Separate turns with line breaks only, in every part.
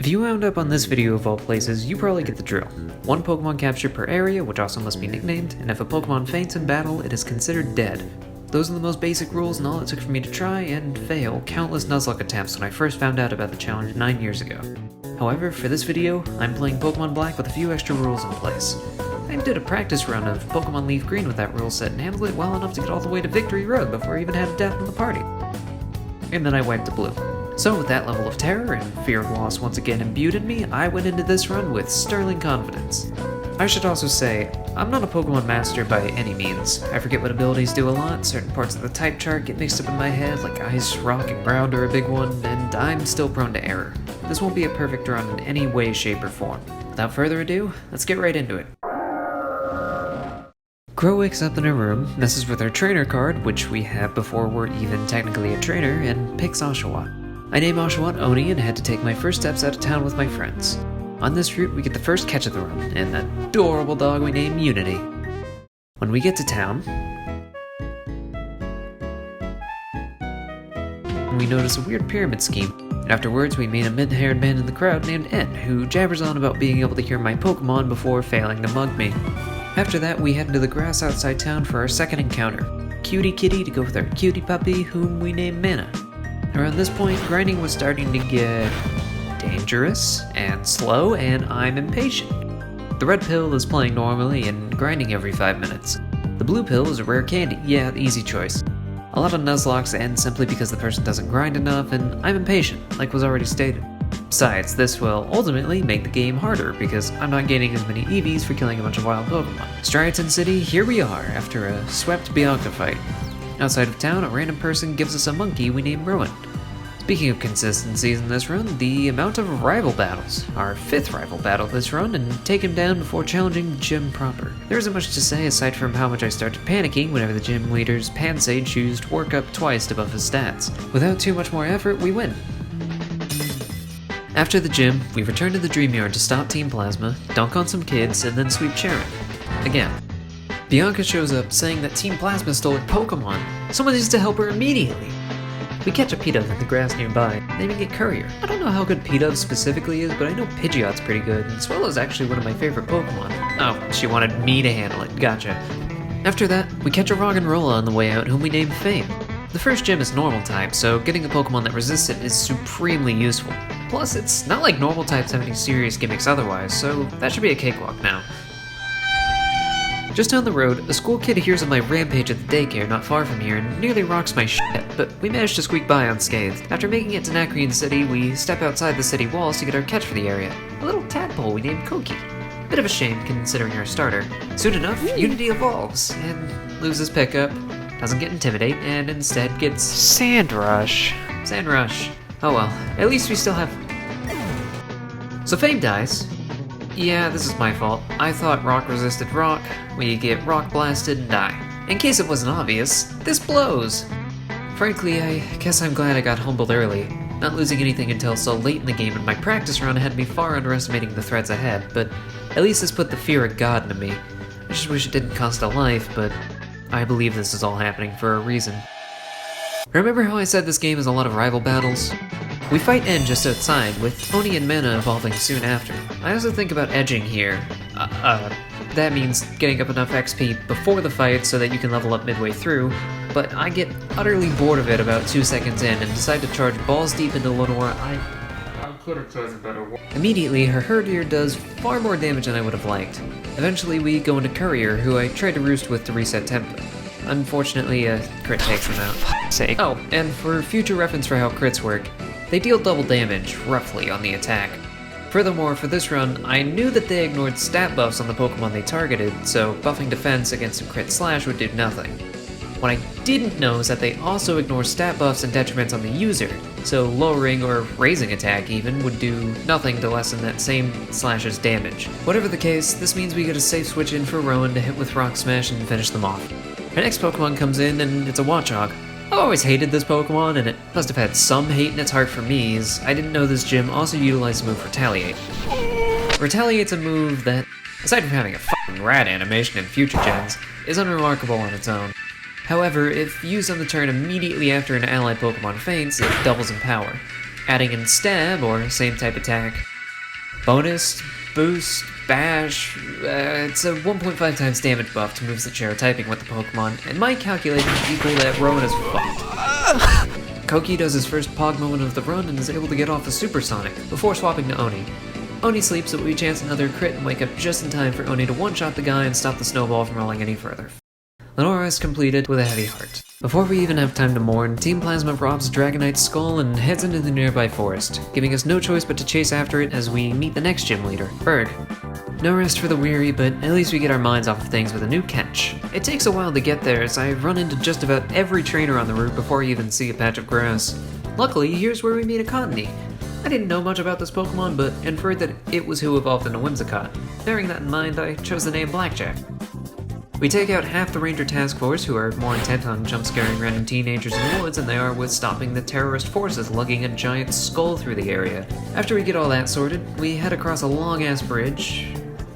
If you wound up on this video of all places, you probably get the drill. One Pokemon captured per area, which also must be nicknamed, and if a Pokemon faints in battle, it is considered dead. Those are the most basic rules, and all it took for me to try and fail countless Nuzlocke attempts when I first found out about the challenge 9 years ago. However, for this video, I'm playing Pokemon Black with a few extra rules in place. I did a practice run of Pokemon Leaf Green with that rule set and handled it well enough to get all the way to Victory Road before I even had a death in the party. And then I wiped to Blue. So with that level of terror and fear of loss once again imbued in me, I went into this run with sterling confidence. I should also say, I'm not a Pokemon master by any means. I forget what abilities do a lot, certain parts of the type chart get mixed up in my head, like Ice, Rock, and Ground are a big one, and I'm still prone to error. This won't be a perfect run in any way, shape, or form. Without further ado, let's get right into it. Crow wakes up in her room, messes with her trainer card, which we have before we're even technically a trainer, and picks Oshawott. I name Oshawott Oni and head to take my first steps out of town with my friends. On this route, we get the first catch of the run, an adorable dog we name Unity. When we get to town, we notice a weird pyramid scheme, and afterwards we meet a mid-haired man in the crowd named N, who jabbers on about being able to hear my Pokemon before failing to mug me. After that, we head into the grass outside town for our second encounter, Cutie Kitty to go with our cutie puppy, whom we name Mana. Around this point, grinding was starting to get dangerous and slow, and I'm impatient. The red pill is playing normally and grinding every 5 minutes. The blue pill is a rare candy, yeah, the easy choice. A lot of Nuzlocks end simply because the person doesn't grind enough, and I'm impatient, like was already stated. Besides, this will ultimately make the game harder, because I'm not gaining as many EVs for killing a bunch of wild Pokemon. Striaton City, here we are, after a swept Bianca fight. Outside of town, a random person gives us a monkey we name Rowan. Speaking of consistencies in this run, the amount of rival battles. Our 5th rival battle this run, and take him down before challenging the gym proper. There isn't much to say aside from how much I started panicking whenever the gym leader's Pansage used work up twice above his stats. Without too much more effort, we win. After the gym, we return to the Dream Yard to stop Team Plasma, dunk on some kids, and then sweep Sharon. Again. Bianca shows up saying that Team Plasma stole her Pokemon. Someone needs to help her immediately. We catch a Pidove in the grass nearby, naming it Courier. I don't know how good Pidove specifically is, but I know Pidgeot's pretty good, and Swellow's actually one of my favorite Pokemon. Oh, she wanted me to handle it, gotcha. After that, we catch a Roggenrola on the way out, whom we name Fame. The first gym is normal type, so getting a Pokemon that resists it is supremely useful. Plus, it's not like normal types have any serious gimmicks otherwise, so that should be a cakewalk now. Just down the road, a school kid hears of my rampage at the daycare not far from here and nearly rocks my shit, but we managed to squeak by unscathed. After making it to Nacreon City, we step outside the city walls to get our catch for the area. A little tadpole we named Koki. Bit of a shame considering our starter. Soon enough, Unity evolves, and loses pickup, doesn't get Intimidate, and instead gets Sandrush. Sandrush. Oh well, at least we still have... So Fame dies. Yeah, this is my fault. I thought rock resisted rock, we get rock blasted and die. In case it wasn't obvious, this blows! Frankly, I guess I'm glad I got humbled early. Not losing anything until so late in the game and my practice run had me far underestimating the threats ahead, but at least this put the fear of God into me. I just wish it didn't cost a life, but I believe this is all happening for a reason. Remember how I said this game is a lot of rival battles? We fight N just outside, with Oni and Mana evolving soon after. I also think about edging here. That means getting up enough XP before the fight so that you can level up midway through, but I get utterly bored of it about 2 seconds in and decide to charge balls deep into Lenora. I could have chosen better one. Immediately, her Herdier does far more damage than I would have liked. Eventually, we go into Courier, who I tried to roost with to reset tempo. Unfortunately, a crit takes him out. Oh, and for future reference for how crits work, they deal double damage, roughly, on the attack. Furthermore, for this run, I knew that they ignored stat buffs on the Pokemon they targeted, so buffing defense against a crit slash would do nothing. What I didn't know is that they also ignore stat buffs and detriments on the user, so lowering or raising attack even would do nothing to lessen that same slash's damage. Whatever the case, this means we get a safe switch in for Rowan to hit with Rock Smash and finish them off. Our next Pokemon comes in and it's a Watchog. I've always hated this Pokemon, and it must have had some hate in its heart for me, as I didn't know this gym also utilized the move Retaliate. Retaliate's a move that, aside from having a fucking rad animation in future gens, is unremarkable on its own. However, if used on the turn immediately after an allied Pokemon faints, it doubles in power. adding in stab, or same type attack. Bonus, boost, bash, it's a 1.5 times damage buff to moves that share typing with the Pokemon, and my calculations equal that Rowan is fucked. Koki does his first Pog moment of the run and is able to get off a Supersonic, before swapping to Oni. Oni sleeps, but we chance another crit and wake up just in time for Oni to one-shot the guy and stop the snowball from rolling any further. Lenora is completed with a heavy heart. Before we even have time to mourn, Team Plasma robs Dragonite's skull and heads into the nearby forest, giving us no choice but to chase after it as we meet the next gym leader, Berg. No rest for the weary, but at least we get our minds off of things with a new catch. It takes a while to get there, as I run into just about every trainer on the route before I even see a patch of grass. Luckily, here's where we meet a Cottony. I didn't know much about this Pokemon, but inferred that it was who evolved into Whimsicott. Bearing that in mind, I chose the name Blackjack. We take out half the Ranger Task Force, who are more intent on jump-scaring random teenagers in the woods than they are with stopping the terrorist forces lugging a giant skull through the area. After we get all that sorted, we head across a long-ass bridge,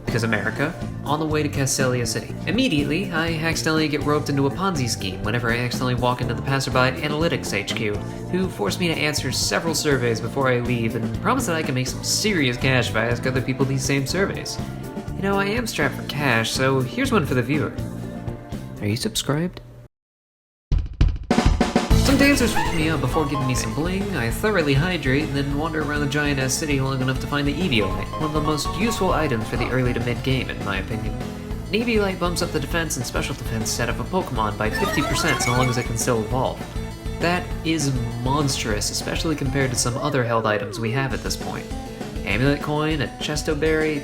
because America, on the way to Castelia City. Immediately, I accidentally get roped into a Ponzi scheme whenever I accidentally walk into the Passerby Analytics HQ, who force me to answer several surveys before I leave and promise that I can make some serious cash if I ask other people these same surveys. You know, I am strapped for cash, so here's one for the viewer. Are you subscribed? Some dancers pick me up before giving me some bling. I thoroughly hydrate and then wander around the giant-ass city long enough to find the Eviolite, one of the most useful items for the early to mid-game, in my opinion. An Eviolite bumps up the defense and special defense set of a Pokemon by 50% so long as it can still evolve. That is monstrous, especially compared to some other held items we have at this point. Amulet Coin, a Chesto Berry.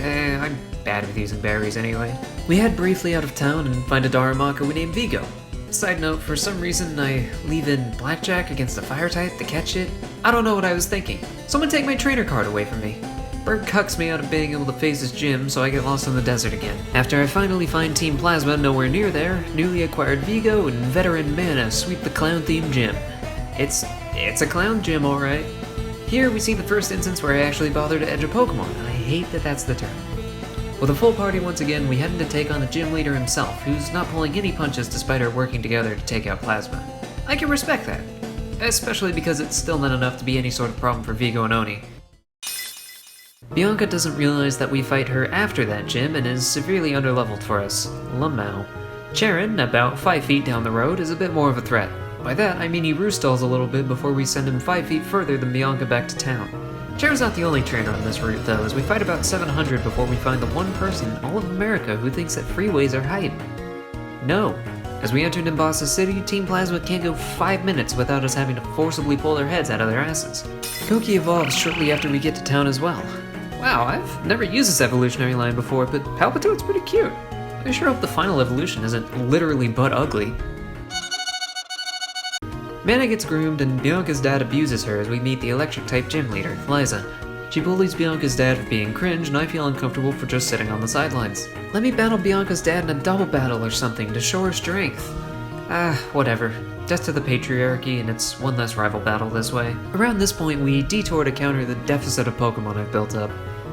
I'm bad with using berries anyway. We head briefly out of town and find a Darumaka we named Vigo. Side note, for some reason I leave in Blackjack against a fire type to catch it. I don't know what I was thinking. Someone take my trainer card away from me. Berg cucks me out of being able to face his gym, so I get lost in the desert again. After I finally find Team Plasma nowhere near there, newly acquired Vigo and veteran Mana sweep the clown-themed gym. It's a clown gym, alright. Here we see the first instance where I actually bother to edge a Pokemon. I hate that that's the term. With a full party once again, we head in to take on the gym leader himself, who's not pulling any punches despite our working together to take out Plasma. I can respect that, especially because it's still not enough to be any sort of problem for Vigo and Oni. Bianca doesn't realize that we fight her after that gym and is severely underleveled for us. Lamau. Charon, about 5 feet down the road, is a bit more of a threat. By that, I mean he roostalls a little bit before we send him 5 feet further than Bianca back to town. Charon's not the only trainer on this route though, as we fight about 700 before we find the one person in all of America who thinks that freeways are hype. No. As we enter Nimbasa City, Team Plasma can't go 5 minutes without us having to forcibly pull their heads out of their asses. Koki evolves shortly after we get to town as well. Wow, I've never used this evolutionary line before, but Palpitoad's pretty cute. I sure hope the final evolution isn't literally butt ugly. Mana gets groomed and Bianca's dad abuses her as we meet the electric-type gym leader, Liza. She bullies Bianca's dad for being cringe and I feel uncomfortable for just sitting on the sidelines. Let me battle Bianca's dad in a double battle or something to show her strength. Whatever. Death to the patriarchy and it's one less rival battle this way. Around this point we detour to counter the deficit of Pokemon I've built up.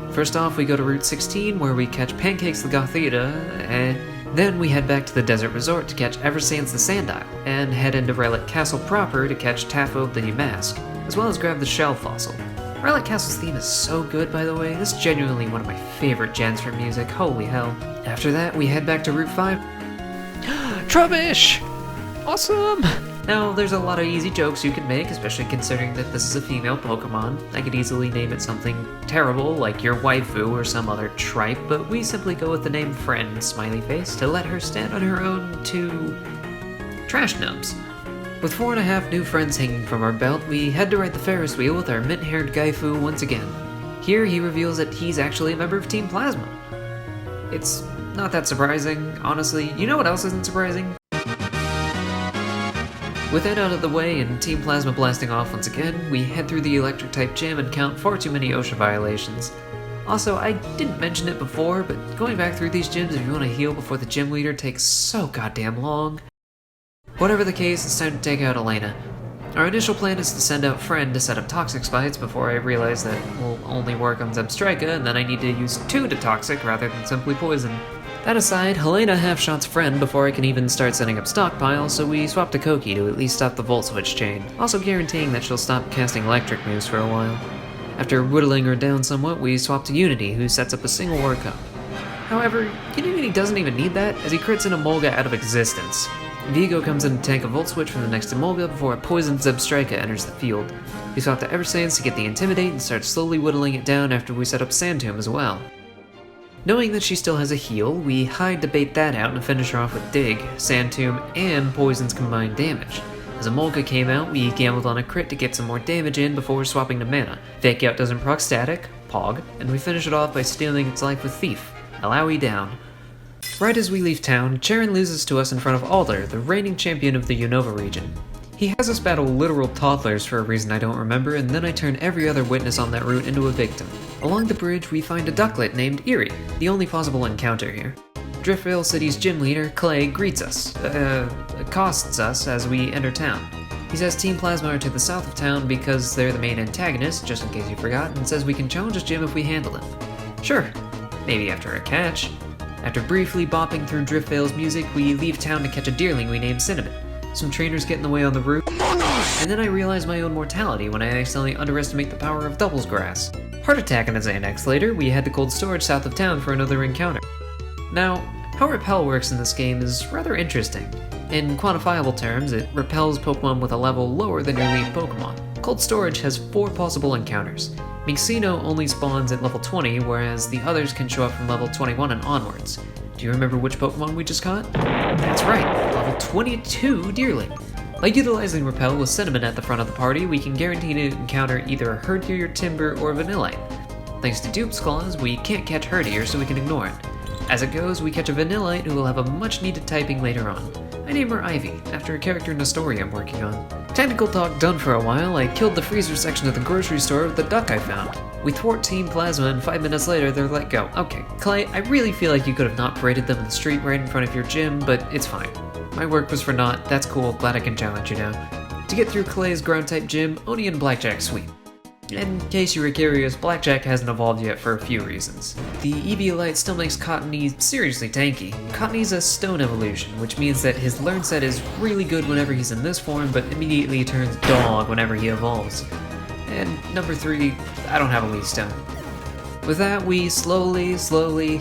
First off we go to Route 16 where we catch Pancakes the Gothita, and then we head back to the Desert Resort to catch Eversands the Sandile, and head into Relic Castle proper to catch Taffo the Mask, as well as grab the Shell Fossil. Relic Castle's theme is so good, by the way. This is genuinely one of my favorite gens for music, holy hell. After that, we head back to Route 5. Trubbish! Awesome! Now, there's a lot of easy jokes you can make, especially considering that this is a female Pokemon. I could easily name it something terrible, like your waifu or some other tripe, but we simply go with the name Friend, smiley face, to let her stand on her own to trash nubs. With 4.5 new friends hanging from our belt, we head to ride the Ferris wheel with our mint-haired Gaifu once again. Here, he reveals that he's actually a member of Team Plasma. It's not that surprising, honestly. You know what else isn't surprising? With that out of the way and Team Plasma blasting off once again, we head through the electric-type gym and count far too many OSHA violations. Also, I didn't mention it before, but going back through these gyms if you want to heal before the gym leader takes so goddamn long. Whatever the case, it's time to take out Elena. Our initial plan is to send out Friend to set up Toxic Spites before I realize that will only work on Zebstrika, and then I need to use 2 to Toxic rather than simply Poison. That aside, Helena half-shot's friend before I can even start setting up stockpiles, so we swap to Koki to at least stop the Volt Switch chain, also guaranteeing that she'll stop casting electric moves for a while. After whittling her down somewhat, we swap to Unity, who sets up a single workup. However, Unity doesn't even need that, as he crits an Emolga out of existence. Vigo comes in to tank a Volt Switch from the next Emolga before a poisoned Zebstrika enters the field. We swap to Eversands to get the Intimidate and start slowly whittling it down after we set up Sandtomb as well. Knowing that she still has a heal, we hide to bait that out and finish her off with Dig, Sandtomb, and Poison's combined damage. As Emolga came out, we gambled on a crit to get some more damage in before swapping to Mana. Fake Out doesn't proc static, Pog, and we finish it off by stealing its life with Thief. Alawi down. Right as we leave town, Charon loses to us in front of Alder, the reigning champion of the Unova region. He has us battle literal toddlers for a reason I don't remember, and then I turn every other witness on that route into a victim. Along the bridge, we find a ducklet named Eerie, the only possible encounter here. Driftvale City's gym leader, Clay, greets us, accosts us as we enter town. He says Team Plasma are to the south of town because they're the main antagonist, just in case you forgot, and says we can challenge his gym if we handle him. Sure, maybe after a catch. After briefly bopping through Driftvale's music, we leave town to catch a deerling we named Cinnamon. Some trainers get in the way on the route, and then I realize my own mortality when I accidentally underestimate the power of Doubles Grass. Heart attack and a Xanax later, we head to cold storage south of town for another encounter. Now, how Repel works in this game is rather interesting. In quantifiable terms, it repels Pokemon with a level lower than your lead Pokemon. Cold storage has 4 possible encounters. Minxino only spawns at level 20, whereas the others can show up from level 21 and onwards. Do you remember which Pokemon we just caught? That's right, level 22 Deerling. By utilizing Repel with Cinnamon at the front of the party, we can guarantee to encounter either a Herdier, Timber, or Vanillite. Thanks to Dupes Clause, we can't catch Herdier, so we can ignore it. As it goes, we catch a Vanillite who will have a much needed typing later on. I name her Ivy, after a character Nestoria I'm working on. Technical talk done for a while, I killed the freezer section of the grocery store with the duck I found. We thwart Team Plasma and 5 minutes later they're let go. Okay, Clay, I really feel like you could have not paraded them in the street right in front of your gym, but it's fine. My work was for naught, that's cool, glad I can challenge you now. To get through Clay's ground-type gym, Oni and Blackjack sweep. In case you were curious, Blackjack hasn't evolved yet for a few reasons. The Eviolite still makes Cottony seriously tanky. Cottony's a stone evolution, which means that his learn set is really good whenever he's in this form, but immediately turns dog whenever he evolves. And number 3, I don't have a leaf stone. With that, we slowly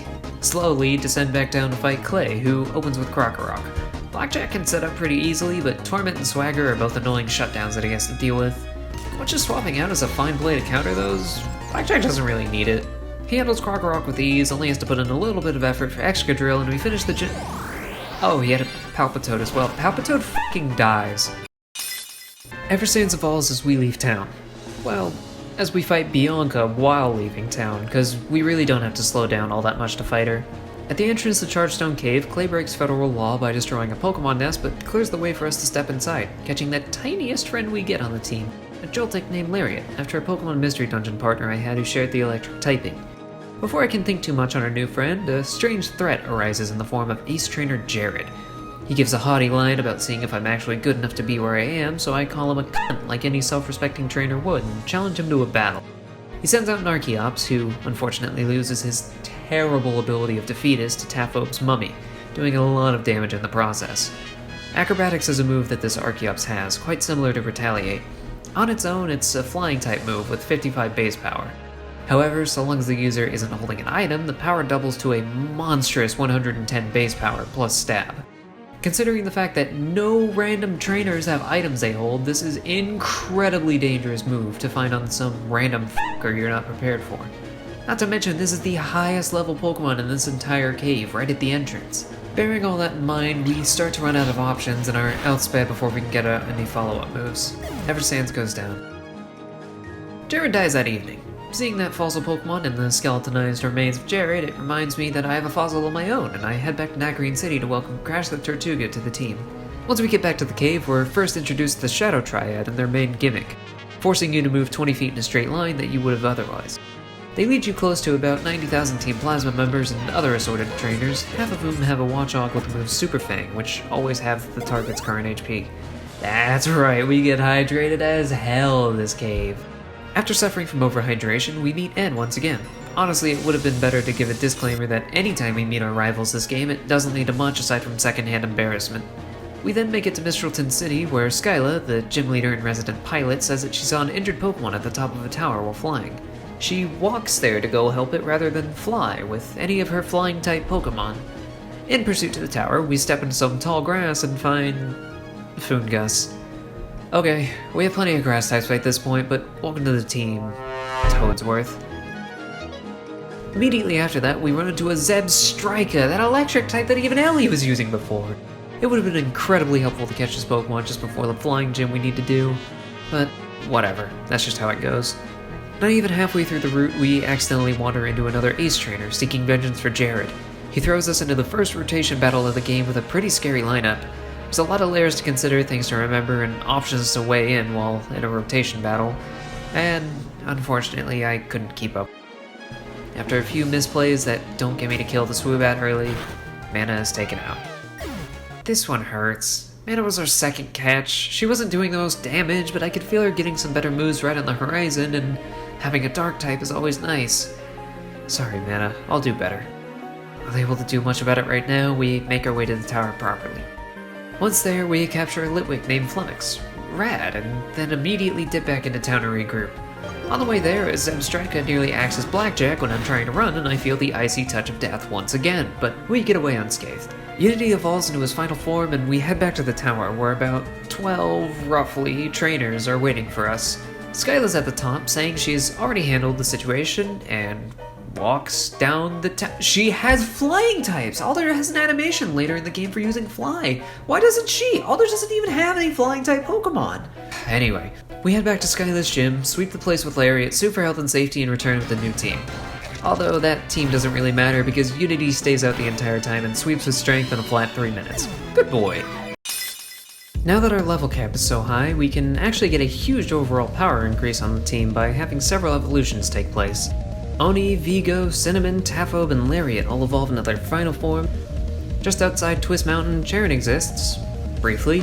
descend back down to fight Clay, who opens with Krokorok. Blackjack can set up pretty easily, but Torment and Swagger are both annoying shutdowns that he has to deal with. Much just swapping out as a fine play to counter those, Blackjack doesn't really need it. He handles Krokorok with ease, only has to put in a little bit of effort for Excadrill, and we finish the Oh, he had a Palpitoad as well. Palpitoad fucking dies. Eversands evolves as we leave town. Well, as we fight Bianca while leaving town, because we really don't have to slow down all that much to fight her. At the entrance to Chargestone Cave, Clay breaks federal law by destroying a Pokemon nest, but clears the way for us to step inside, catching that tiniest friend we get on the team. A Joltik named Lariat, after a Pokemon Mystery Dungeon partner I had who shared the electric typing. Before I can think too much on our new friend, a strange threat arises in the form of Ace Trainer Jared. He gives a haughty line about seeing if I'm actually good enough to be where I am, so I call him a cunt like any self-respecting trainer would and challenge him to a battle. He sends out Narkiops, who unfortunately loses his terrible ability of Defeatist to Taphope's Mummy, doing a lot of damage in the process. Acrobatics is a move that this Archeops has, quite similar to Retaliate. On its own, it's a flying type move with 55 base power. However, so long as the user isn't holding an item, the power doubles to a monstrous 110 base power plus stab. Considering the fact that no random trainers have items they hold, this is an incredibly dangerous move to find on some random fucker you're not prepared for. Not to mention, this is the highest level Pokemon in this entire cave, right at the entrance. Bearing all that in mind, we start to run out of options and are outsped before we can get any follow-up moves. Eversands goes down. Jared dies that evening. Seeing that fossil Pokemon and the skeletonized remains of Jared, it reminds me that I have a fossil of my own, and I head back to Nacrene City to welcome Crash the Tortuga to the team. Once we get back to the cave, we're first introduced to the Shadow Triad and their main gimmick, forcing you to move 20 feet in a straight line that you would have otherwise. They lead you close to about 90,000 Team Plasma members and other assorted trainers, half of whom have a Watchog with the move Super Fang, which always have the target's current HP. That's right, we get hydrated as hell in this cave. After suffering from overhydration, we meet N once again. Honestly, it would have been better to give a disclaimer that anytime we meet our rivals this game, it doesn't lead to much aside from secondhand embarrassment. We then make it to Mistralton City, where Skyla, the gym leader and resident pilot, says that she saw an injured Pokemon at the top of a tower while flying. She walks there to go help it rather than fly with any of her flying-type Pokemon. In pursuit to the tower, we step into some tall grass and find... Foongus. Okay, we have plenty of grass types at this point, but welcome to the team, Toadsworth. Immediately after that, we run into a Zebstrika, that electric type that even Ellie was using before. It would have been incredibly helpful to catch this Pokemon just before the flying gym we need to do, but whatever, that's just how it goes. Not even halfway through the route, we accidentally wander into another Ace Trainer seeking vengeance for Jared. He throws us into the first rotation battle of the game with a pretty scary lineup. There's a lot of layers to consider, things to remember, and options to weigh in while in a rotation battle, and unfortunately I couldn't keep up. After a few misplays that don't get me to kill the Swoobat early, Mana is taken out. This one hurts. Mana was our second catch. She wasn't doing the most damage, but I could feel her getting some better moves right on the horizon, and having a dark type is always nice. Sorry, Mana, I'll do better. Unable to do much about it right now, we make our way to the tower properly. Once there, we capture a Litwick named Flummox. Rad, and then immediately dip back into town to regroup. On the way there, Zebstrika nearly acts as Blackjack when I'm trying to run, and I feel the icy touch of death once again, but we get away unscathed. Unity evolves into his final form, and we head back to the tower, where about 12, roughly, trainers are waiting for us. Skyla's at the top, saying she's already handled the situation, and walks down the She has flying types! Alder has an animation later in the game for using fly. Why doesn't she? Alder doesn't even have any flying type Pokemon. Anyway, we head back to Skyla's gym, sweep the place with Lariat, sue for health and safety, and return with the new team. Although that team doesn't really matter because Unity stays out the entire time and sweeps with strength in a flat 3 minutes. Good boy. Now that our level cap is so high, we can actually get a huge overall power increase on the team by having several evolutions take place. Oni, Vigo, Cinnamon, Taphobe, and Lariat all evolve into their final form. Just outside Twist Mountain, Charon exists, briefly.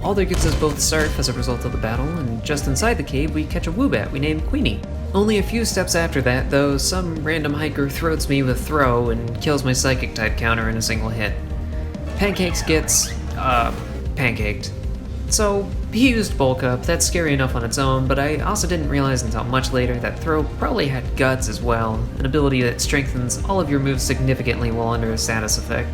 Alder gives us both Surf as a result of the battle, and just inside the cave we catch a Woobat we named Queenie. Only a few steps after that, though, some random hiker throats me with Throw and kills my Psychic type counter in a single hit. Pancakes gets, pancaked. So, he used Bulk Up, that's scary enough on its own, but I also didn't realize until much later that Throw probably had Guts as well, an ability that strengthens all of your moves significantly while under a status effect.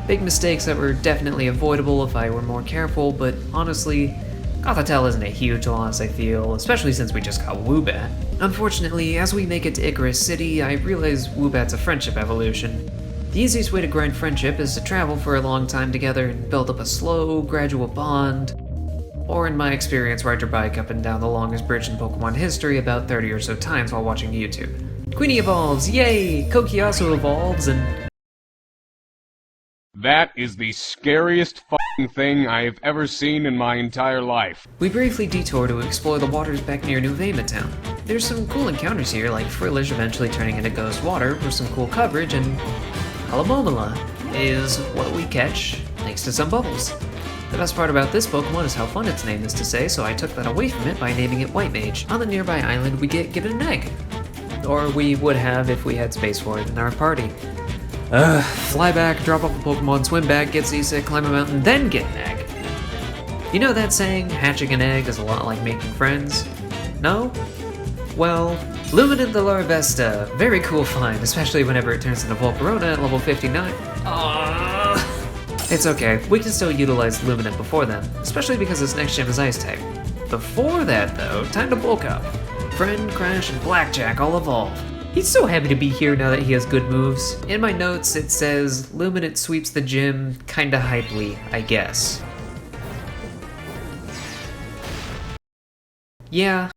Big mistakes that were definitely avoidable if I were more careful, but honestly, Gothitelle isn't a huge loss, I feel, especially since we just got Woobat. Unfortunately, as we make it to Icarus City, I realize Woobat's a friendship evolution. The easiest way to grind friendship is to travel for a long time together and build up a slow, gradual bond. Or in my experience, ride your bike up and down the longest bridge in Pokemon history about 30 or so times while watching YouTube. Queenie evolves, yay! Koki also evolves, and...
That is the scariest f***ing thing I have ever seen in my entire life.
We briefly detour to explore the waters back near New Vema Town. There's some cool encounters here, like Frillish eventually turning into Ghost Water for some cool coverage, and Alomomola is what we catch thanks to some bubbles. The best part about this Pokemon is how fun its name is to say, so I took that away from it by naming it White Mage. On the nearby island, we get given an egg. Or we would have if we had space for it in our party. Fly back, drop off a Pokemon, swim back, get seasick, climb a mountain, then get an egg. You know that saying, hatching an egg is a lot like making friends? No? Well, Luminant the Larvesta, very cool find, especially whenever it turns into Volcarona at level 59. It's okay, we can still utilize Luminant before then, especially because this next gym is Ice type. Before that though, time to bulk up. Friend, Crash, and Blackjack all evolve. He's so happy to be here now that he has good moves. In my notes it says, Luminant sweeps the gym kinda hypely, I guess. Yeah.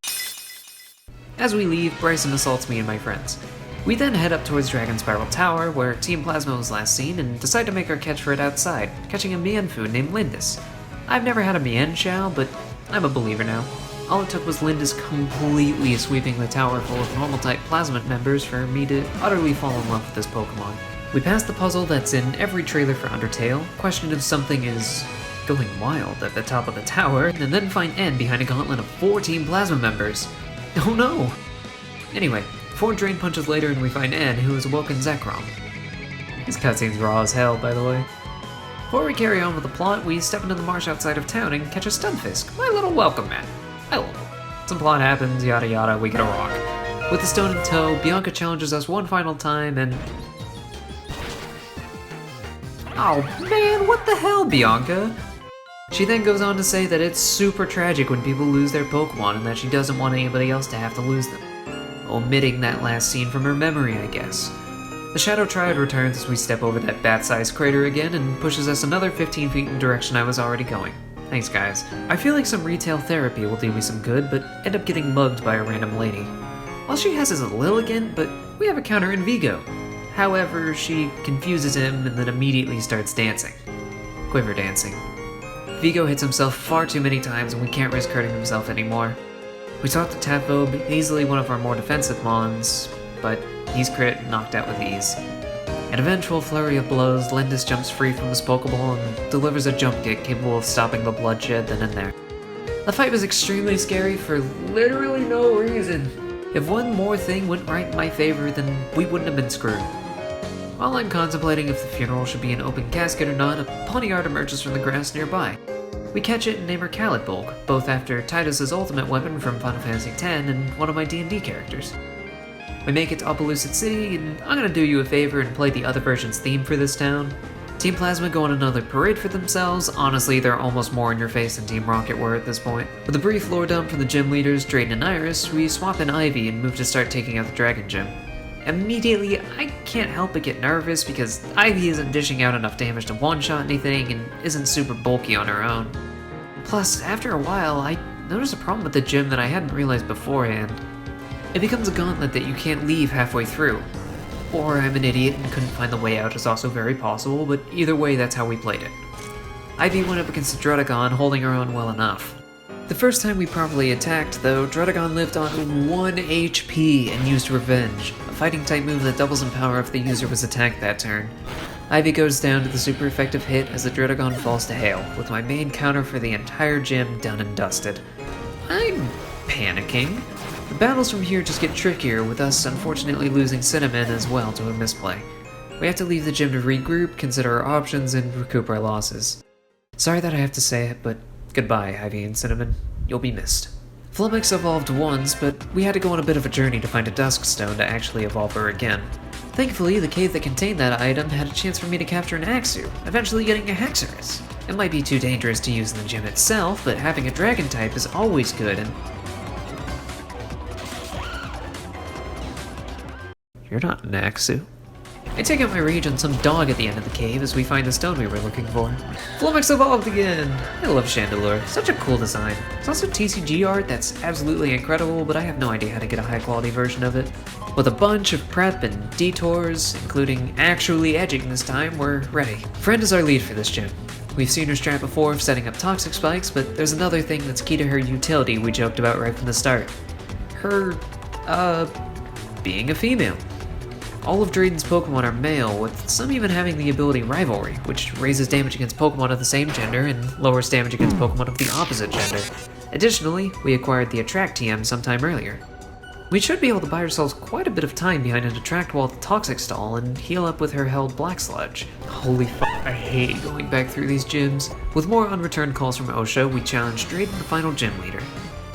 As we leave, Bryson assaults me and my friends. We then head up towards Dragon Spiral Tower, where Team Plasma was last seen, and decide to make our catch for it outside, catching a Mienfoo named Lindis. I've never had a Mienshao, but I'm a believer now. All it took was Lindis completely sweeping the tower full of normal-type Plasma members for me to utterly fall in love with this Pokemon. We pass the puzzle that's in every trailer for Undertale, question if something is going wild at the top of the tower, and then find N behind a gauntlet of 4 Team Plasma members. Oh no! Anyway, 4 drain punches later and we find N, who has awoken Zekrom. This cutscene's raw as hell, by the way. Before we carry on with the plot, we step into the marsh outside of town and catch a Stunfisk, my little welcome mat. I love him. Some plot happens, yada yada, we get a rock. With the stone in tow, Bianca challenges us one final time and... Oh man, what the hell, Bianca? She then goes on to say that it's super tragic when people lose their Pokemon and that she doesn't want anybody else to have to lose them. Omitting that last scene from her memory, I guess. The Shadow Triad returns as we step over that bat-sized crater again and pushes us another 15 feet in the direction I was already going. Thanks guys. I feel like some retail therapy will do me some good, but end up getting mugged by a random lady. All she has is a Lilligant, but we have a counter in Vigo. However, she confuses him and then immediately starts dancing. Quiver dancing. Vigo hits himself far too many times and we can't risk hurting himself anymore. We talk to Taphobe, easily one of our more defensive mons, but he's crit knocked out with ease. An eventual flurry of blows, Lendis jumps free from his Pokeball and delivers a jump kick capable of stopping the bloodshed then and there. The fight was extremely scary for literally no reason. If one more thing went right in my favor, then we wouldn't have been screwed. While I'm contemplating if the funeral should be an open casket or not, a Ponyard emerges from the grass nearby. We catch it and name her Calitbulk, both after Titus's ultimate weapon from Final Fantasy X and one of my D&D characters. We make it to Opelucid City, and I'm gonna do you a favor and play the other version's theme for this town. Team Plasma go on another parade for themselves. Honestly, they're almost more in your face than Team Rocket were at this point. With a brief lore dump from the gym leaders, Drayden and Iris, we swap in Ivy and move to start taking out the Dragon Gym. Immediately, I can't help but get nervous because Ivy isn't dishing out enough damage to one-shot anything and isn't super bulky on her own. Plus, after a while, I notice a problem with the gym that I hadn't realized beforehand. It becomes a gauntlet that you can't leave halfway through. Or I'm an idiot and couldn't find the way out is also very possible, but either way, that's how we played it. Ivy went up against the Druddigon, holding her own well enough. The first time we properly attacked, though, Druddigon lived on 1 HP and used Revenge, a fighting type move that doubles in power if the user was attacked that turn. Ivy goes down to the super effective hit as the Druddigon falls to hail, with my main counter for the entire gym done and dusted. I'm panicking. The battles from here just get trickier, with us unfortunately losing Cinnamon as well to a misplay. We have to leave the gym to regroup, consider our options, and recoup our losses. Sorry that I have to say it, but goodbye, Ivy and Cinnamon. You'll be missed. Flummox evolved once, but we had to go on a bit of a journey to find a Dusk Stone to actually evolve her again. Thankfully, the cave that contained that item had a chance for me to capture an Axew, eventually getting a Hexorus. It might be too dangerous to use in the gym itself, but having a Dragon type is always good and... You're not an Axew. I take out my rage on some dog at the end of the cave as we find the stone we were looking for. Flummox evolved again! I love Chandelure, such a cool design. There's also TCG art that's absolutely incredible, but I have no idea how to get a high quality version of it. With a bunch of prep and detours, including actually edging this time, we're ready. Friend is our lead for this gym. We've seen her strat before of setting up toxic spikes, but there's another thing that's key to her utility we joked about right from the start. Her, being a female. All of Drayden's Pokemon are male, with some even having the ability Rivalry, which raises damage against Pokemon of the same gender and lowers damage against Pokemon of the opposite gender. Additionally, we acquired the Attract TM sometime earlier. We should be able to buy ourselves quite a bit of time behind an Attract Wall at the Toxic Stall and heal up with her held Black Sludge. Holy f***, I hate going back through these gyms. With more unreturned calls from Osha, we challenged Drayden, the final gym leader.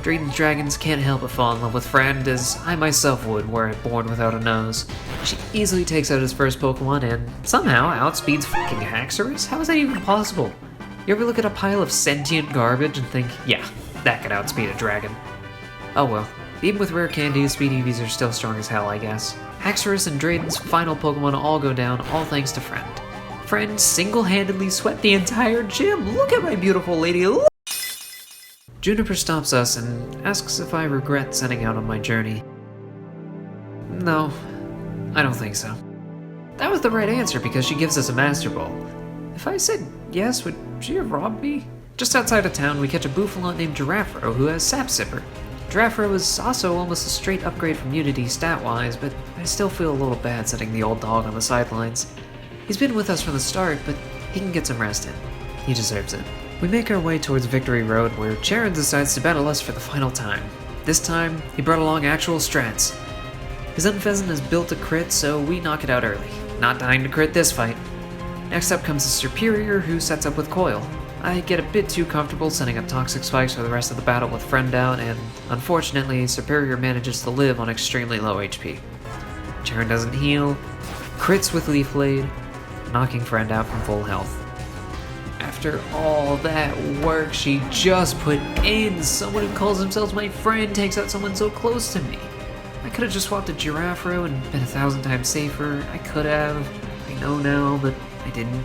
Drayden's dragons can't help but fall in love with Friend, as I myself would were I born without a nose. She easily takes out his first Pokemon and somehow outspeeds fucking Haxorus? How is that even possible? You ever look at a pile of sentient garbage and think, yeah, that could outspeed a dragon? Oh well, even with rare candies, Speed EVs are still strong as hell, I guess. Haxorus and Drayden's final Pokemon all go down, all thanks to Friend. Friend single-handedly swept the entire gym! Look at my beautiful lady! Look! Juniper stops us and asks if I regret setting out on my journey. No, I don't think so. That was the right answer because she gives us a Master Ball. If I said yes, would she have robbed me? Just outside of town, we catch a Bouffalon named Giraffro who has Sap Sipper. Giraffro is also almost a straight upgrade from Unity stat-wise, but I still feel a little bad setting the old dog on the sidelines. He's been with us from the start, but he can get some rest in. He deserves it. We make our way towards Victory Road, where Charon decides to battle us for the final time. This time, he brought along actual strats. His Unpheasant is built to crit, so we knock it out early. Not dying to crit this fight. Next up comes the Superior, who sets up with Coil. I get a bit too comfortable setting up Toxic Spikes for the rest of the battle with Friend out, and unfortunately, Superior manages to live on extremely low HP. Charen doesn't heal, crits with Leaf Blade, knocking Friend out from full health. After all that work she just put in, someone who calls themselves my friend takes out someone so close to me. I could have just swapped a Giraffro and been 1,000 times safer. I could have. I know now, but I didn't.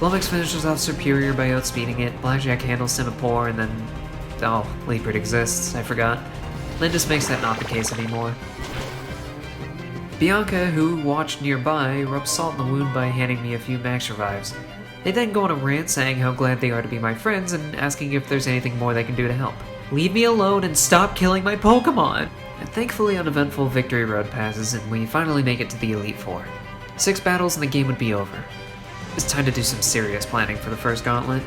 Flummox finishes off Superior by outspeeding it. Blackjack handles Simipour, and then... oh, Leopard exists, I forgot. Lindis makes that not the case anymore. Bianca, who watched nearby, rubs salt in the wound by handing me a few max revives. They then go on a rant saying how glad they are to be my friends and asking if there's anything more they can do to help. Leave me alone and stop killing my Pokemon! And thankfully uneventful Victory Road passes and we finally make it to the Elite Four. 6 battles and the game would be over. It's time to do some serious planning for the first gauntlet.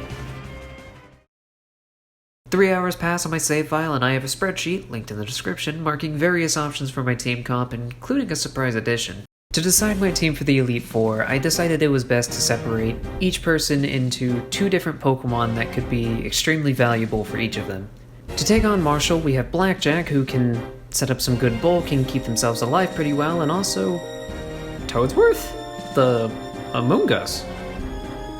3 hours pass on my save file and I have a spreadsheet, linked in the description, marking various options for my team comp, including a surprise addition. To decide my team for the Elite Four, I decided it was best to separate each person into 2 different Pokemon that could be extremely valuable for each of them. To take on Marshall, we have Blackjack, who can set up some good bulk and keep themselves alive pretty well, and also... Toadsworth? The... Amoonguss.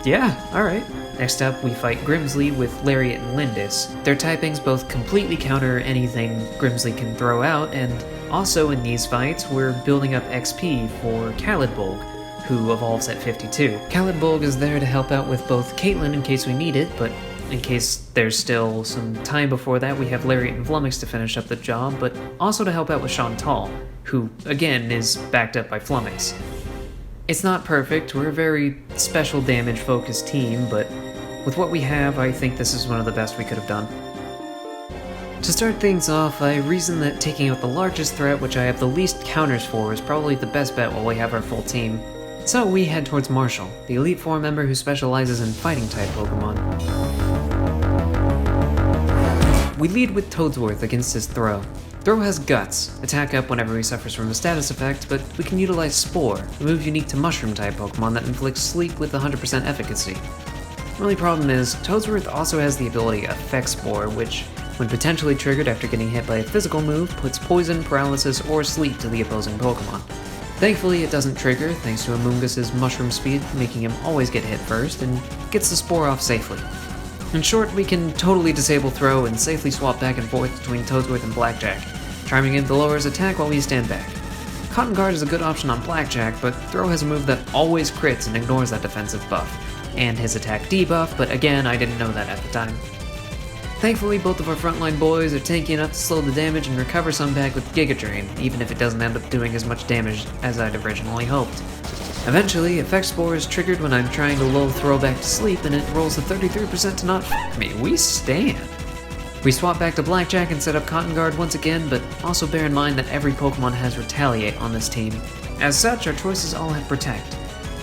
Yeah, alright. Next up, we fight Grimsley with Lariat and Lindis. Their typings both completely counter anything Grimsley can throw out, and also in these fights, we're building up XP for Khalidbolg, who evolves at 52. Khalidbolg is there to help out with both Caitlyn in case we need it, but in case there's still some time before that, we have Lariat and Flummox to finish up the job, but also to help out with Chantal, who, again, is backed up by Flummox. It's not perfect, we're a very special damage-focused team, but with what we have, I think this is one of the best we could have done. To start things off, I reason that taking out the largest threat, which I have the least counters for, is probably the best bet while we have our full team. So we head towards Marshall, the Elite Four member who specializes in fighting-type Pokemon. We lead with Toadsworth against his Throw. Throw has Guts, attack up whenever he suffers from a status effect, but we can utilize Spore, a move unique to Mushroom-type Pokemon that inflicts sleep with 100% efficacy. The only problem is, Toadsworth also has the ability Effect Spore, which, when potentially triggered after getting hit by a physical move, puts poison, paralysis, or sleep to the opposing Pokemon. Thankfully, it doesn't trigger, thanks to Amoonguss' mushroom speed, making him always get hit first, and gets the Spore off safely. In short, we can totally disable Throw and safely swap back and forth between Toadsworth and Blackjack, charming him to lower his attack while we stand back. Cotton Guard is a good option on Blackjack, but Throw has a move that always crits and ignores that defensive buff, and his attack debuff, but again, I didn't know that at the time. Thankfully, both of our frontline boys are tanky enough to slow the damage and recover some back with Giga Drain, even if it doesn't end up doing as much damage as I'd originally hoped. Eventually, Effect Spore is triggered when I'm trying to lull Throw back to sleep, and it rolls a 33% to not f*** me. We stand. We swap back to Blackjack and set up Cotton Guard once again, but also bear in mind that every Pokemon has Retaliate on this team. As such, our choices all have Protect.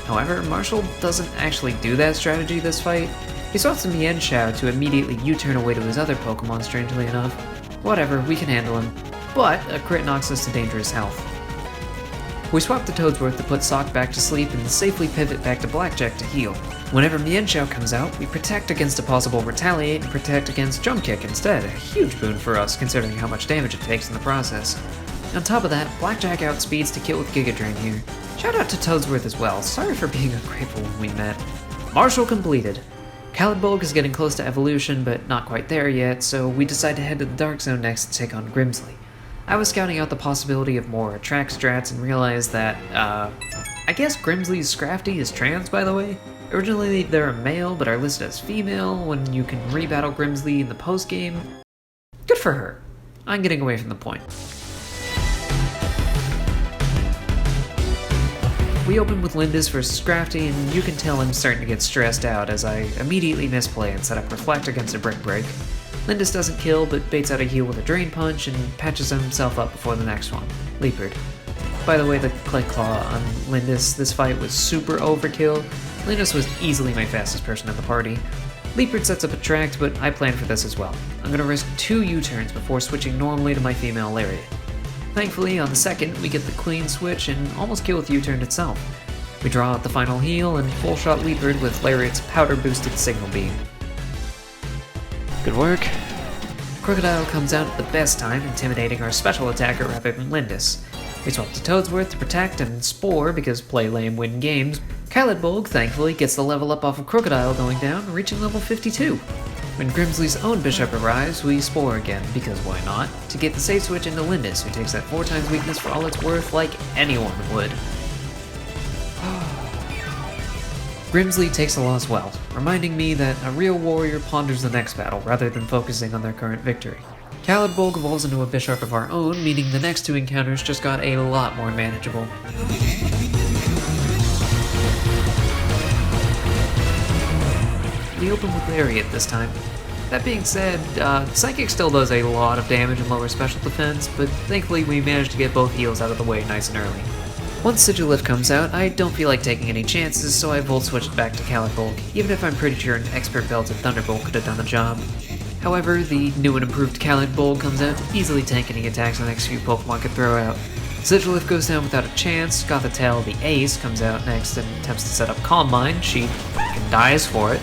However, Marshall doesn't actually do that strategy this fight. He swaps to Mienshao to immediately U-turn away to his other Pokemon, strangely enough. Whatever, we can handle him. But a crit knocks us to dangerous health. We swap to Toadsworth to put Sock back to sleep and safely pivot back to Blackjack to heal. Whenever Mienshao comes out, we protect against a possible Retaliate and protect against Jump Kick instead, a huge boon for us considering how much damage it takes in the process. On top of that, Blackjack outspeeds to kill with Giga Drain here. Shout out to Toadsworth as well, sorry for being ungrateful when we met. Marshall completed. Khalidbolg is getting close to evolution, but not quite there yet, so we decide to head to the Dark Zone next to take on Grimsley. I was scouting out the possibility of more attract strats and realized that, I guess Grimsley's Scrafty is trans, by the way. Originally they're a male, but are listed as female when you can rebattle Grimsley in the post-game. Good for her. I'm getting away from the point. We open with Lindis versus Scrafty, and you can tell I'm starting to get stressed out as I immediately misplay and set up Reflect against a Brick Break. Lindis doesn't kill, but baits out a heal with a Drain Punch and patches himself up before the next one. Leopard. By the way, the Clay Claw on Lindis, this fight was super overkill. Lindis was easily my fastest person in the party. Leopard sets up Attract, but I planned for this as well. I'm gonna risk 2 U-turns before switching normally to my female Lariat. Thankfully, on the second, we get the clean switch and almost kill with U-turn itself. We draw out the final heal and full shot Leopard with Lariat's powder-boosted signal beam. Good work. Crocodile comes out at the best time, intimidating our special attacker Rapid and Lindis. We swap to Toadsworth to protect and Spore because play lame win games. Khalidbolg thankfully gets the level up off of Crocodile going down, reaching level 52. When Grimsley's own Bishop arrives, we Spore again, because why not, to get the save switch into Lindis, who takes that 4 times weakness for all it's worth like anyone would. Grimsley takes the loss well, reminding me that a real warrior ponders the next battle rather than focusing on their current victory. Khalidbolg evolves into a Bishop of our own, meaning the next 2 encounters just got a lot more manageable. We open with Lariat this time. That being said, Psychic still does a lot of damage and lower special defense, but thankfully we managed to get both heals out of the way nice and early. Once Sigilif comes out, I don't feel like taking any chances, so I Volt switched back to Khalidbolg, even if I'm pretty sure an expert belted Thunderbolt could have done the job. However, the new and improved Khalidbolg comes out to easily tank any attacks the next few Pokemon could throw out. Sigilif goes down without a chance, Gothitelle, the ace, comes out next and attempts to set up Calm Mind, she f***ing dies for it.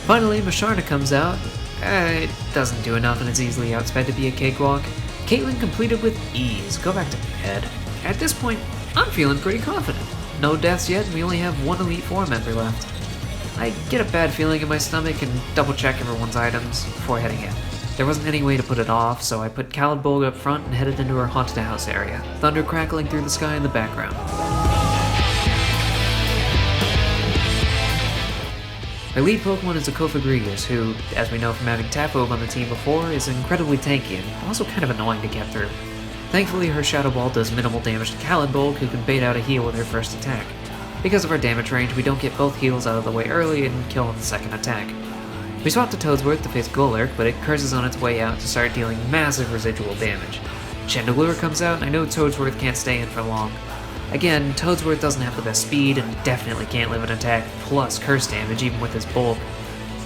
Finally, Masharna comes out. It doesn't do enough and it's easily outsped to be a cakewalk. Caitlyn completed with ease, go back to bed. At this point, I'm feeling pretty confident. No deaths yet, and we only have 1 Elite Four member left. I get a bad feeling in my stomach and double check everyone's items before heading in. There wasn't any way to put it off, so I put Khalidbolg up front and headed into our haunted house area, thunder crackling through the sky in the background. Our lead Pokemon is a Kofagrigus, who, as we know from having Tapove on the team before, is incredibly tanky and also kind of annoying to get through. Thankfully, her Shadow Ball does minimal damage to Khalidbolg, who can bait out a heal with her first attack. Because of our damage range, we don't get both heals out of the way early and kill on the second attack. We swap to Toadsworth to face Golurk, but it curses on its way out to start dealing massive residual damage. Chandelure comes out, and I know Toadsworth can't stay in for long. Again, Toadsworth doesn't have the best speed, and definitely can't live an attack plus curse damage even with his bulk.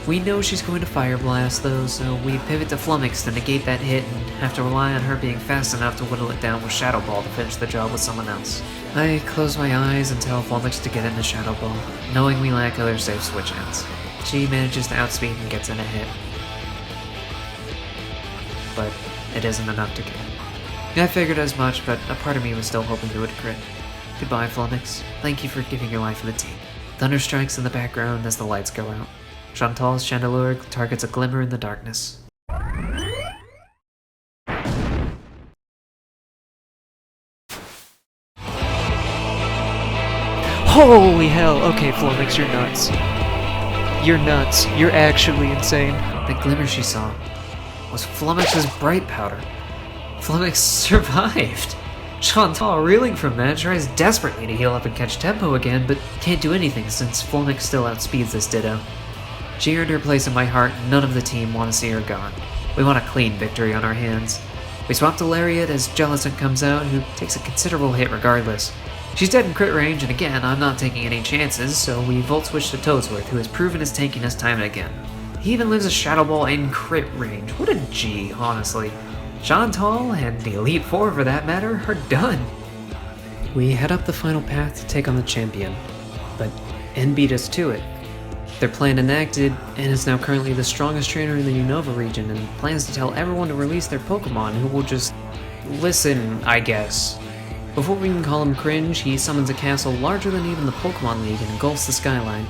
We know she's going to Fire Blast though, so we pivot to Flummox to negate that hit and have to rely on her being fast enough to whittle it down with Shadow Ball to finish the job with someone else. I close my eyes and tell Flummox to get into Shadow Ball, knowing we lack other safe switch-ins. She manages to outspeed and gets in a hit. But it isn't enough to kill. I figured as much, but a part of me was still hoping it would crit. Goodbye, Flummox. Thank you for giving your life for the team. Thunder strikes in the background as the lights go out. Chantal's Chandelure targets a glimmer in the darkness. Holy hell! Okay, Flummox, you're nuts. You're nuts. You're actually insane. The glimmer she saw was Flummox's Bright Powder. Flummox survived! Chantal, reeling from that, tries desperately to heal up and catch tempo again, but can't do anything since Flummox still outspeeds this Ditto. She earned her place in my heart, and none of the team want to see her gone. We want a clean victory on our hands. We swap to Lariat as Jellicent comes out, who takes a considerable hit regardless. She's dead in crit range, and again, I'm not taking any chances, so we Volt Switch to Toadsworth, who has proven his tankiness time and again. He even lives a Shadow Ball in crit range. What a G, honestly. Chantal, and the Elite Four for that matter, are done. We head up the final path to take on the champion, but N beat us to it. Their plan enacted, and is now currently the strongest trainer in the Unova region and plans to tell everyone to release their Pokemon who will just listen, I guess. Before we can call him cringe, he summons a castle larger than even the Pokemon League and engulfs the skyline.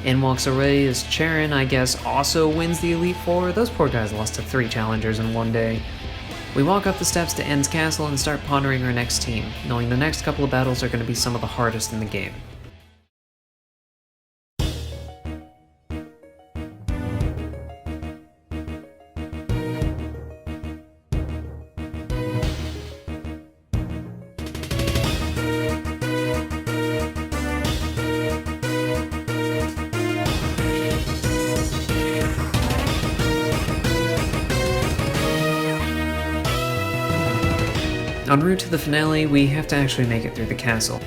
In walks Array as Charon, I guess, also wins the Elite Four. Those poor guys lost to 3 challengers in one day. We walk up the steps to N's castle and start pondering our next team, knowing the next couple of battles are going to be some of the hardest in the game. En route to the finale, we have to actually make it through the castle.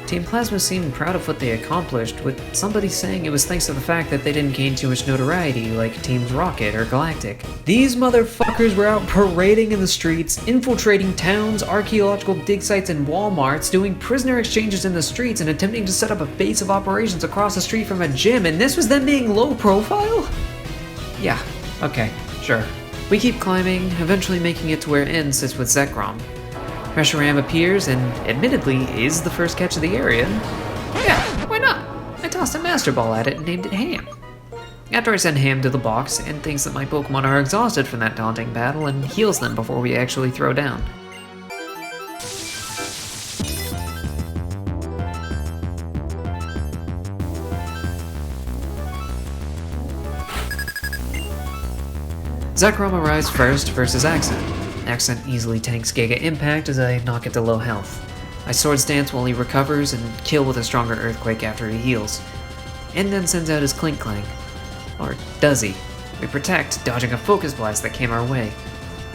Team Plasma seemed proud of what they accomplished, with somebody saying it was thanks to the fact that they didn't gain too much notoriety like Teams Rocket or Galactic. These motherfuckers were out parading in the streets, infiltrating towns, archaeological dig sites, and Walmarts, doing prisoner exchanges in the streets, and attempting to set up a base of operations across the street from a gym, and this was them being low profile? Yeah, okay, sure. We keep climbing, eventually making it to where N sits with Zekrom. Reshiram appears and, admittedly, is the first catch of the area. Yeah, why not? I tossed a Master Ball at it and named it Ham. After I send Ham to the box, N thinks that my Pokemon are exhausted from that daunting battle and heals them before we actually throw down. Zekrom arrives first versus Accent. Accent easily tanks Giga Impact as I knock it to low health. I Swords Dance while he recovers and kill with a stronger Earthquake after he heals. And then sends out his Clink Clang. Or does he? We protect, dodging a Focus Blast that came our way.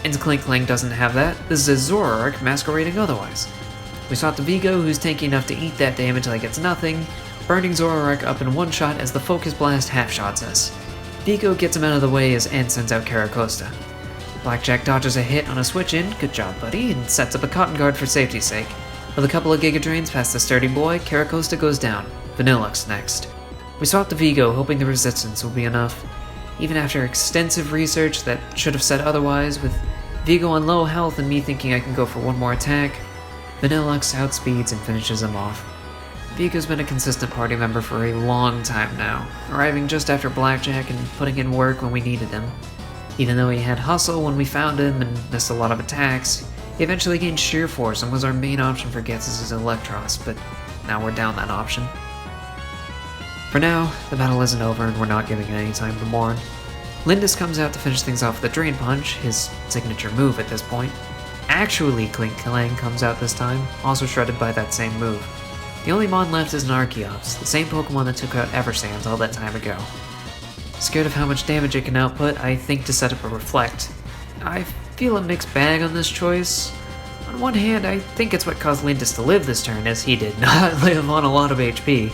And Clink Clang doesn't have that, this is a Zoroark masquerading otherwise. We swap to Vigo, who's tanky enough to eat that damage like it's nothing, burning Zoroark up in one shot as the Focus Blast half-shots us. Vigo gets him out of the way as N sends out Caracosta. Blackjack dodges a hit on a switch-in, good job buddy, and sets up a Cotton Guard for safety's sake. With a couple of Giga Drains past the sturdy boy, Caracosta goes down. Vanillux next. We swap to Vigo, hoping the resistance will be enough. Even after extensive research that should have said otherwise, with Vigo on low health and me thinking I can go for one more attack, Vanillux outspeeds and finishes him off. Vigo's been a consistent party member for a long time now, arriving just after Blackjack and putting in work when we needed him. Even though he had hustle when we found him and missed a lot of attacks, he eventually gained sheer force and was our main option for Ghetsis' Electros, but now we're down that option. For now, the battle isn't over and we're not giving it any time to mourn. Lindis comes out to finish things off with a Drain Punch, his signature move at this point. Actually, Clink Clang comes out this time, also shredded by that same move. The only mon left is an Archeops, the same Pokemon that took out Eversands all that time ago. Scared of how much damage it can output, I think to set up a Reflect. I feel a mixed bag on this choice. On one hand, I think it's what caused Lindis to live this turn, as he did not live on a lot of HP.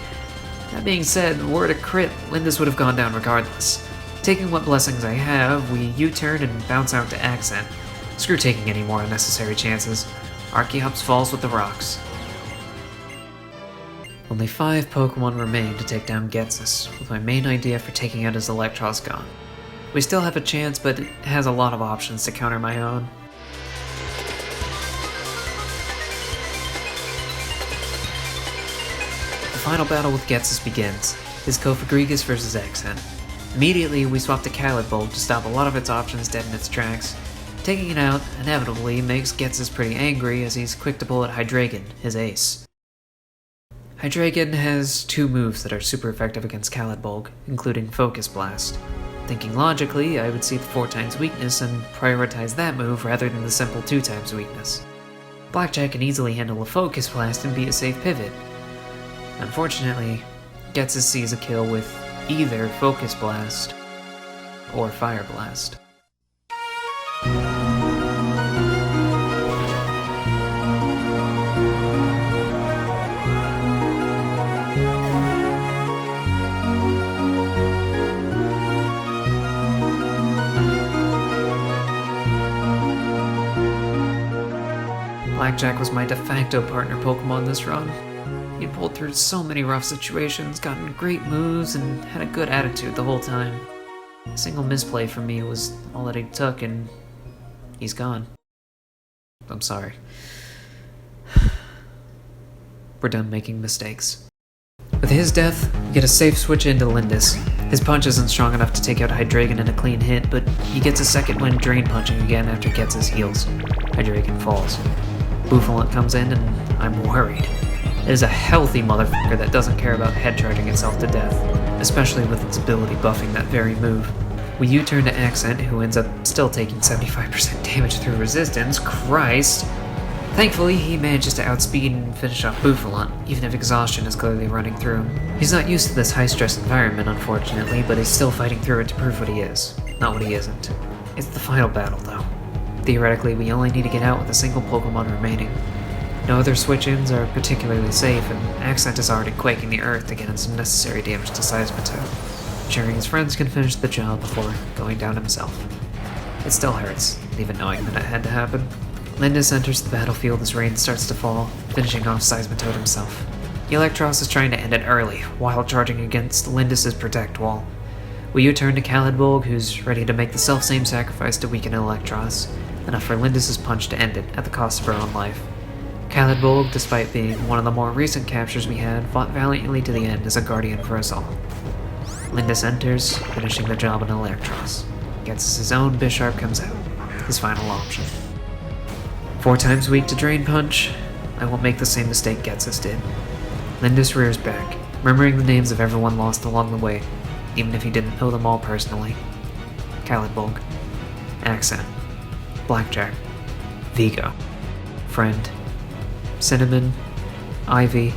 That being said, were it a crit, Lindis would have gone down regardless. Taking what blessings I have, we U-turn and bounce out to Accent. Screw taking any more unnecessary chances. Archeops falls with the rocks. Only 5 Pokemon remain to take down Ghetsis, with my main idea for taking out his Electros gone. We still have a chance, but it has a lot of options to counter my own. The final battle with Ghetsis begins. His Kofagrigus versus Accent. Immediately, we swap to Calidbolt to stop a lot of its options dead in its tracks. Taking it out, inevitably, makes Ghetsis pretty angry as he's quick to pull at Hydreigon, his ace. Hydreigon has 2 moves that are super effective against Calidbolt, including Focus Blast. Thinking logically, I would see the 4x weakness and prioritize that move rather than the simple 2x weakness. Blackjack can easily handle a Focus Blast and be a safe pivot. Unfortunately, Ghetsis sees a kill with either Focus Blast or Fire Blast. Blackjack was my de facto partner Pokemon this run. He had pulled through so many rough situations, gotten great moves, and had a good attitude the whole time. A single misplay from me was all that it took, and he's gone. I'm sorry. We're done making mistakes. With his death, we get a safe switch into Lindis. His punch isn't strong enough to take out Hydreigon in a clean hit, but he gets a second wind drain punching again after gets his heals. Hydreigon falls. Bouffalant comes in, and I'm worried. It is a healthy motherfucker that doesn't care about head charging itself to death, especially with its ability buffing that very move. We U-turn to Accent, who ends up still taking 75% damage through resistance. Christ! Thankfully, he manages to outspeed and finish off Bouffalant, even if exhaustion is clearly running through him. He's not used to this high-stress environment, unfortunately, but is still fighting through it to prove what he is, not what he isn't. It's the final battle, though. Theoretically, we only need to get out with a single Pokemon remaining. No other switch-ins are particularly safe, and Accent is already quaking the earth to get in some necessary damage to Seismitoad, ensuring his friends can finish the job before going down himself. It still hurts, even knowing that it had to happen. Lindis enters the battlefield as rain starts to fall, finishing off Seismitoad himself. Eelektross is trying to end it early, while charging against Lindis' Protect Wall. We U-turn to Khalidbolg, who's ready to make the self-same sacrifice to weaken Eelektross, enough for Lindis' punch to end it at the cost of her own life. Khalidbolg, despite being one of the more recent captures we had, fought valiantly to the end as a guardian for us all. Lindis enters, finishing the job on Eelektross. Gets his own Bisharp comes out, his final option. 4 times weak to Drain Punch, I won't make the same mistake Getsus did. Lindis rears back, remembering the names of everyone lost along the way, even if he didn't know them all personally. Khalidbolg, Accent, Blackjack, Vigo, Friend, Cinnamon, Ivy,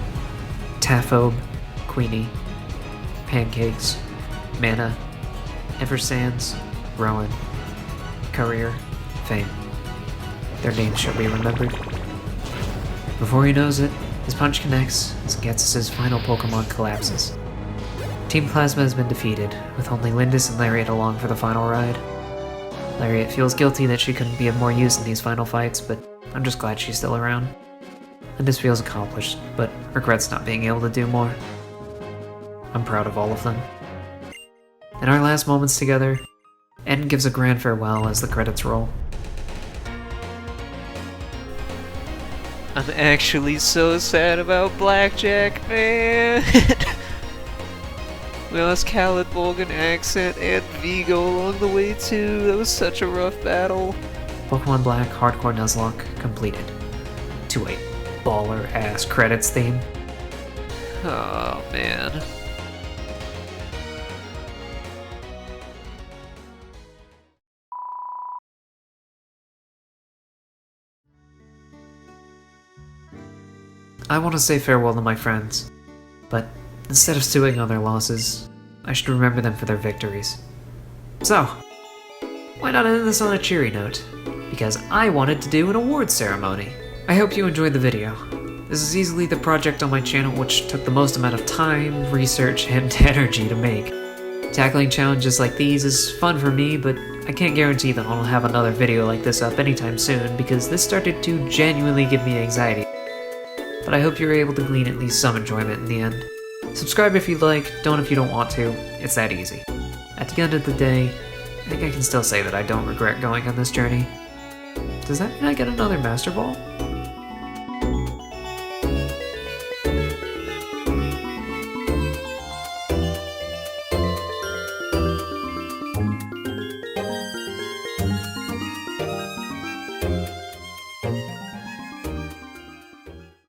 Taphobe, Queenie, Pancakes, Mana, Eversands, Rowan, Courier, Fame. Their names shall be remembered. Before he knows it, his punch connects as Getsus' final Pokemon collapses. Team Plasma has been defeated, with only Lindis and Lariat along for the final ride. Lariat feels guilty that she couldn't be of more use in these final fights, but I'm just glad she's still around. Lindis feels accomplished, but regrets not being able to do more. I'm proud of all of them. In our last moments together, Eden gives a grand farewell as the credits roll.
I'm actually so sad about Blackjack, man. We lost Khalidbolg and Accent and Vigo along the way too. That was such a rough battle.
Pokemon Black Hardcore Nuzlocke completed. To a baller-ass credits theme.
Oh man.
I want to say farewell to my friends, but instead of stewing on their losses, I should remember them for their victories. So, why not end this on a cheery note? Because I wanted to do an awards ceremony. I hope you enjoyed the video. This is easily the project on my channel which took the most amount of time, research, and energy to make. Tackling challenges like these is fun for me, but I can't guarantee that I'll have another video like this up anytime soon because this started to genuinely give me anxiety. But I hope you're able to glean at least some enjoyment in the end. Subscribe if you like, don't if you don't want to, it's that easy. At the end of the day, I think I can still say that I don't regret going on this journey. Does that mean I get another Master Ball?